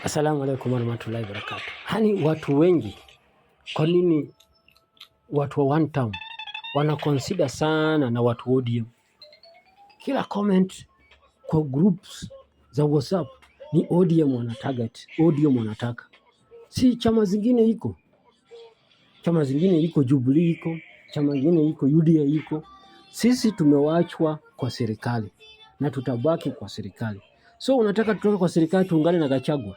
Assalamu alaikum warahmatullahi wabarakatuh. Hani watu wengi, kwa nini watu wa one term wana consider sana na watu wa ODM? Kila comment kwa groups za WhatsApp ni ODM wana target, ODM wanataka. Si chama zingine iko. Chama zingine iko, Jubilee iko, chama zingine iko, UDA iko. Sisi tumewachwa kwa serikali na tutabaki kwa serikali. So unataka tutoke kwa serikali tuungane na Gachagua?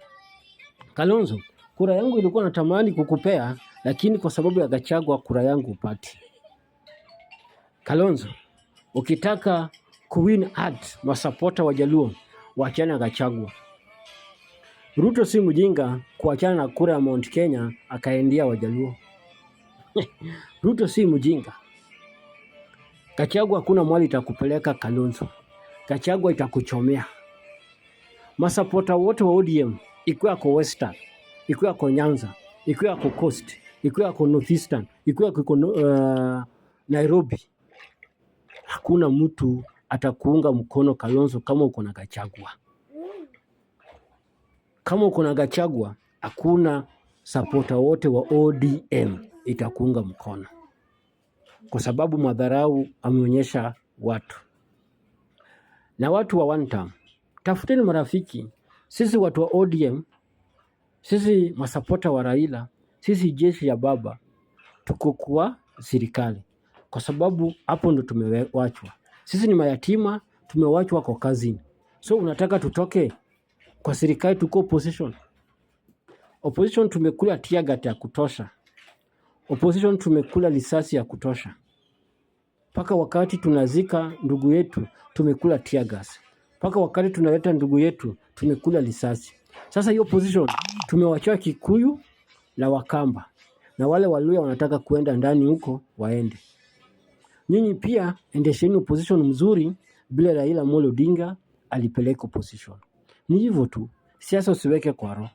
Kalonzo, kura yangu ilikuwa natamani kukupea, lakini kwa sababu ya Gachagua kura yangu upati. Kalonzo, ukitaka kuwin at masapota wa Jaluo, wachana na Gachagua. Ruto si mjinga kuachana na kura ya Mount Kenya akaendia Wajaluo. Ruto si mjinga. Gachagua hakuna mwali itakupeleka Kalonzo. Gachagua itakuchomea. Masapota wote wa ODM, ikiwa kwa Western, ikiwa kwa Nyanza, ikiwa kwa Coast, ikiwa kwa Northeastern, ikiwa kwa Nairobi, hakuna mtu atakuunga mkono Kalonzo kama uko na Gachagua. Kama uko na Gachagua, hakuna supporter wote wa ODM itakuunga mkono, kwa sababu madharau ameonyesha watu. Na watu wa one term, tafuteni marafiki. Sisi watu wa ODM, sisi masapota wa Raila, sisi jeshi ya baba, tuko kwa serikali, kwa sababu hapo ndo tumewachwa. Sisi ni mayatima, tumewachwa kwa kazini. So unataka tutoke kwa serikali tuko opposition? Opposition tumekula tear gas ya kutosha. Opposition tumekula risasi ya kutosha. Paka wakati tunazika ndugu yetu tumekula tear gas. Paka wakati tunaleta ndugu yetu tumekula risasi. Sasa hiyo opposition tumewachwa Kikuyu na Wakamba, na wale Waluya wanataka kuenda ndani huko waende. Nyinyi pia endesheni opposition mzuri bila Raila Amolo Odinga alipeleka opposition. Ni hivyo tu. Siasa usiweke kwa roho.